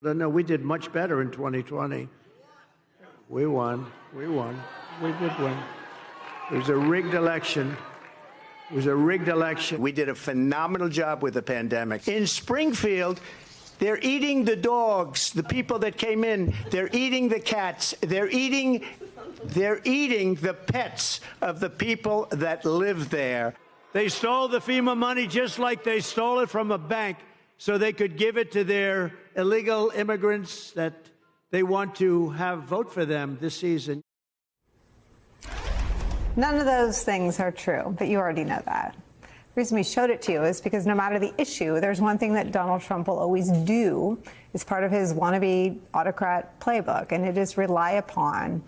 No, we did much better in 2020. We won. We won. We did win. It was a rigged election. It was a rigged election. We did a phenomenal job with the pandemic. In Springfield, they're eating the dogs, the people that came in. They're eating the cats. They're eating the pets of the people that live there. They stole the FEMA money just like they stole it from a bank so they could give it to their illegal immigrants that they want to have vote for them this season. None of those things are true, but you already know that. The reason we showed it to you is because no matter the issue, there's one thing that Donald Trump will always do as part of his wannabe autocrat playbook, and it is rely upon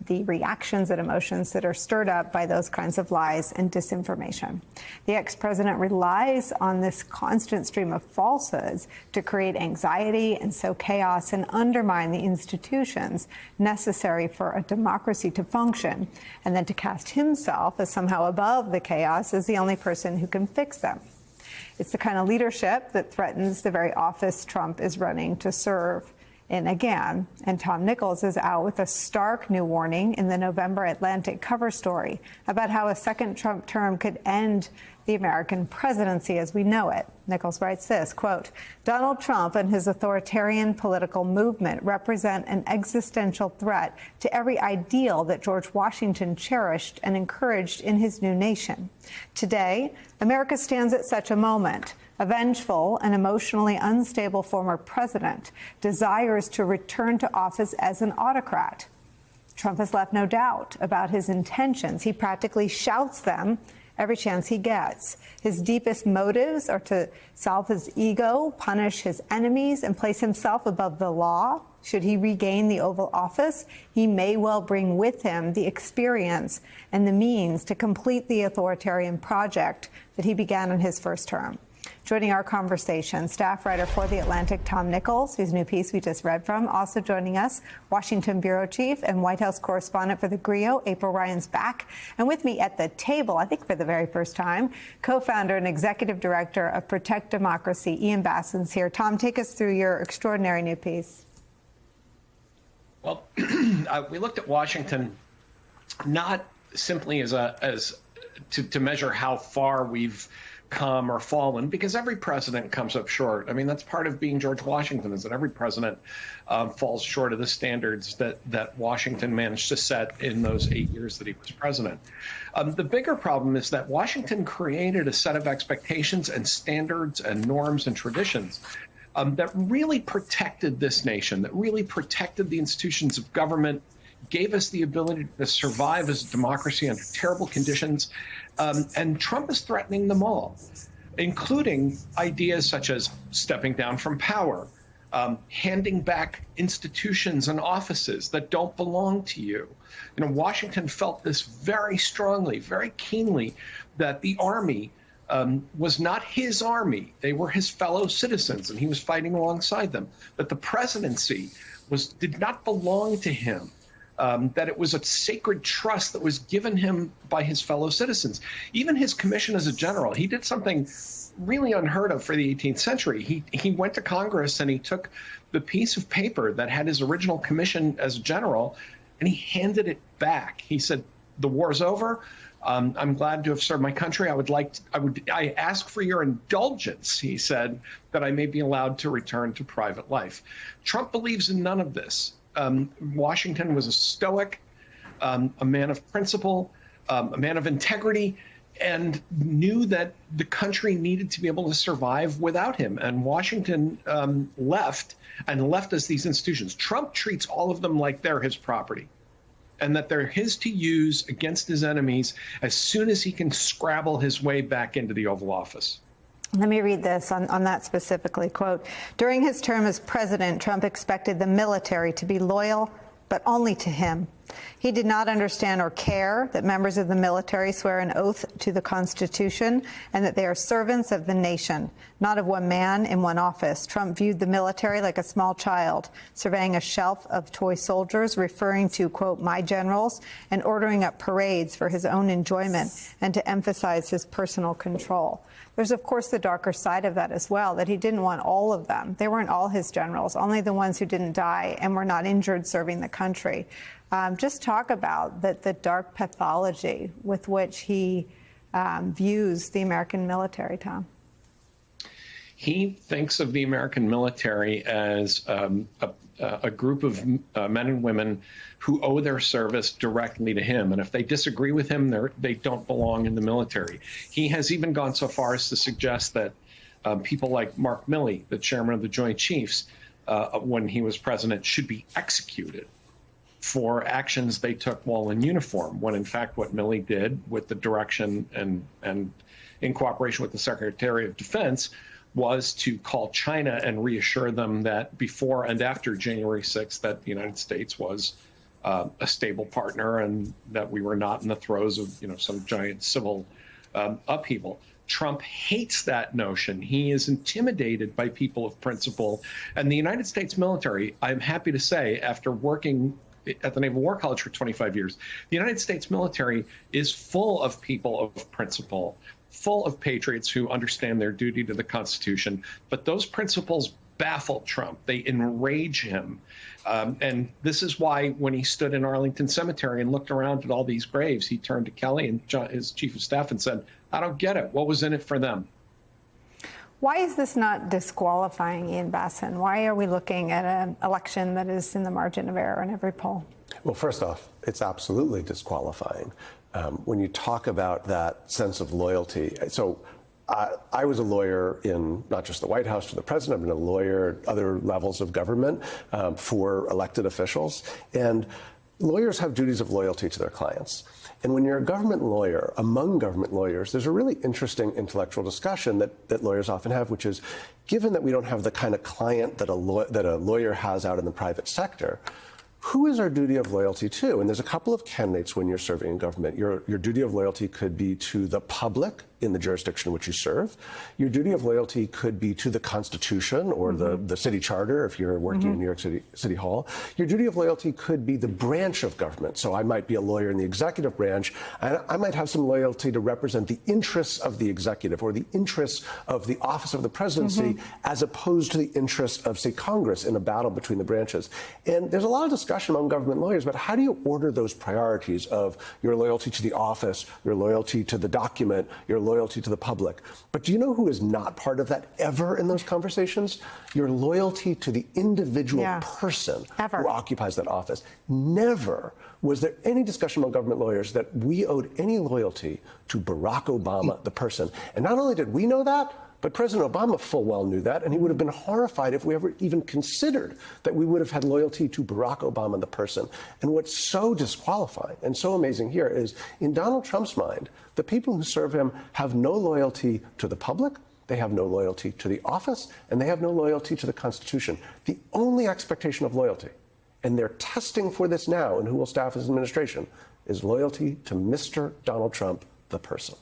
the reactions and emotions that are stirred up by those kinds of lies and disinformation. The ex-president relies on this constant stream of falsehoods to create anxiety and sow chaos and undermine the institutions necessary for a democracy to function, and then to cast himself as somehow above the chaos as the only person who can fix them. It's the kind of leadership that threatens the very office Trump is running to serve in again. And Tom Nichols is out with a stark new warning in the November Atlantic cover story about how a second Trump term could end the American presidency as we know it. Nichols writes this, quote, Donald Trump and his authoritarian political movement represent an existential threat to every ideal that George Washington cherished and encouraged in his new nation. Today, America stands at such a moment. A vengeful and emotionally unstable former president desires to return to office as an autocrat. Trump has left no doubt about his intentions. He practically shouts them every chance he gets. His deepest motives are to salve his ego, punish his enemies, and place himself above the law. Should he regain the Oval Office, he may well bring with him the experience and the means to complete the authoritarian project that he began in his first term. Joining our conversation, staff writer for The Atlantic, Tom Nichols, whose new piece we just read from. Also joining us, Washington bureau chief and White House correspondent for The Grio, April Ryan's back. And with me at the table, I think for the very first time, co-founder and executive director of Protect Democracy, Ian Basson's here. Tom, take us through your extraordinary new piece. Well, we looked at Washington not simply to measure how far we've come or fallen, because every president comes up short. I mean, that's part of being George Washington, is that every president falls short of the standards that Washington managed to set in those 8 years that he was president. The bigger problem is that Washington created a set of expectations and standards and norms and traditions that really protected this nation, that really protected the institutions of government, gave us the ability to survive as a democracy under terrible conditions. And Trump is threatening them all, including ideas such as stepping down from power, handing back institutions and offices that don't belong to you. You know, Washington felt this very strongly, very keenly, that the army was not his army. They were his fellow citizens, and he was fighting alongside them. That the presidency did not belong to him. That it was a sacred trust that was given him by his fellow citizens. Even his commission as a general, he did something really unheard of for the 18th century. He went to Congress and he took the piece of paper that had his original commission as a general and he handed it back. He said, the war's over. I'm glad to have served my country. I ask for your indulgence, he said, that I may be allowed to return to private life. Trump believes in none of this. Washington was a stoic, a man of principle, a man of integrity, and knew that the country needed to be able to survive without him. And Washington left us these institutions. Trump treats all of them like they're his property, and that they're his to use against his enemies as soon as he can scrabble his way back into the Oval Office. Let me read this on that specifically. Quote, during his term as president, Trump expected the military to be loyal, but only to him. He did not understand or care that members of the military swear an oath to the Constitution and that they are servants of the nation, not of one man in one office. Trump viewed the military like a small child, surveying a shelf of toy soldiers, referring to, quote, my generals, and ordering up parades for his own enjoyment and to emphasize his personal control. There's, of course, the darker side of that as well, that he didn't want all of them. They weren't all his generals, only the ones who didn't die and were not injured serving the country. Just talk about the dark pathology with which he views the American military, Tom. He thinks of the American military as a group of men and women who owe their service directly to him. And if they disagree with him, they don't belong in the military. He has even gone so far as to suggest that people like Mark Milley, the chairman of the Joint Chiefs, when he was president, should be executed for actions they took while in uniform, when in fact what Milley did with the direction and in cooperation with the Secretary of Defense was to call China and reassure them that before and after January 6th that the United States was a stable partner and that we were not in the throes of some giant civil upheaval. Trump hates that notion. He is intimidated by people of principle. And the United States military, I'm happy to say, after working at the Naval War College for 25 years, the United States military is full of people of principle, full of patriots who understand their duty to the Constitution. But those principles baffle Trump. They enrage him. And this is why when he stood in Arlington Cemetery and looked around at all these graves, he turned to Kelly and his chief of staff and said, I don't get it. What was in it for them? Why is this not disqualifying Ian Bassin? Why are we looking at an election that is in the margin of error in every poll? Well, first off, it's absolutely disqualifying. When you talk about that sense of loyalty, so I was a lawyer in not just the White House for the president, I've been a lawyer at other levels of government for elected officials. And lawyers have duties of loyalty to their clients. And when you're a government lawyer, among government lawyers, there's a really interesting intellectual discussion that lawyers often have, which is, given that we don't have the kind of client that a lawyer has out in the private sector, who is our duty of loyalty to? And there's a couple of candidates when you're serving in government. Your duty of loyalty could be to the public in the jurisdiction in which you serve. Your duty of loyalty could be to the Constitution or the city charter if you're working in New York City Hall. Your duty of loyalty could be the branch of government. So I might be a lawyer in the executive branch, and I might have some loyalty to represent the interests of the executive or the interests of the office of the presidency as opposed to the interests of, say, Congress in a battle between the branches. And there's a lot of discussion among government lawyers about how do you order those priorities of your loyalty to the office, your loyalty to the document, your loyalty to the public. But do you know who is not part of that ever in those conversations? Your loyalty to the individual person who occupies that office. Never was there any discussion among government lawyers that we owed any loyalty to Barack Obama, the person. And not only did we know that, but President Obama full well knew that, and he would have been horrified if we ever even considered that we would have had loyalty to Barack Obama, the person. And what's so disqualifying and so amazing here is, in Donald Trump's mind, the people who serve him have no loyalty to the public, they have no loyalty to the office, and they have no loyalty to the Constitution. The only expectation of loyalty, and they're testing for this now in who will staff his administration, is loyalty to Mr. Donald Trump, the person.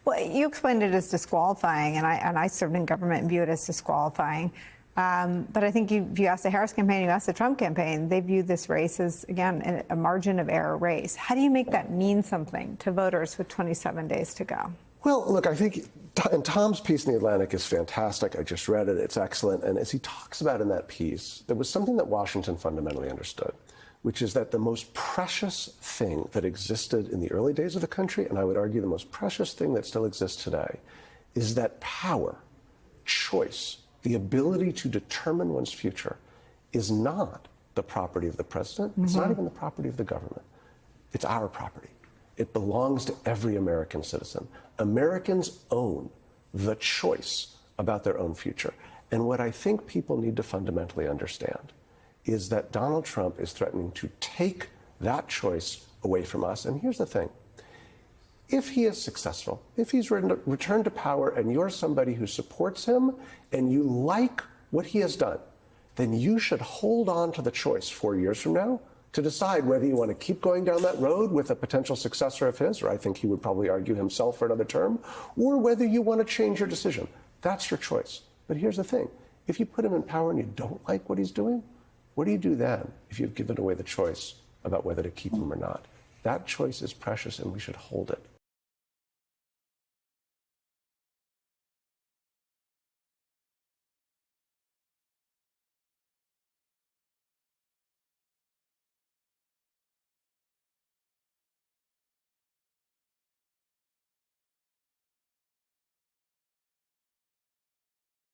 Well, you explained it as disqualifying, and I served in government and view it as disqualifying. But I think if you ask the Harris campaign, you ask the Trump campaign, they view this race as, again, a margin of error race. How do you make that mean something to voters with 27 days to go? Well, look, I think, and Tom's piece in The Atlantic is fantastic. I just read it. It's excellent. And as he talks about in that piece, there was something that Washington fundamentally understood, which is that the most precious thing that existed in the early days of the country, and I would argue the most precious thing that still exists today, is that power, choice, the ability to determine one's future is not the property of the president. It's not even the property of the government. It's our property. It belongs to every American citizen. Americans own the choice about their own future. And what I think people need to fundamentally understand is that Donald Trump is threatening to take that choice away from us. And here's the thing. If he is successful, if he's returned to power and you're somebody who supports him and you like what he has done, then you should hold on to the choice 4 years from now to decide whether you want to keep going down that road with a potential successor of his, or I think he would probably argue himself for another term, or whether you want to change your decision. That's your choice. But here's the thing. If you put him in power and you don't like what he's doing, what do you do then if you've given away the choice about whether to keep him or not? That choice is precious and we should hold it.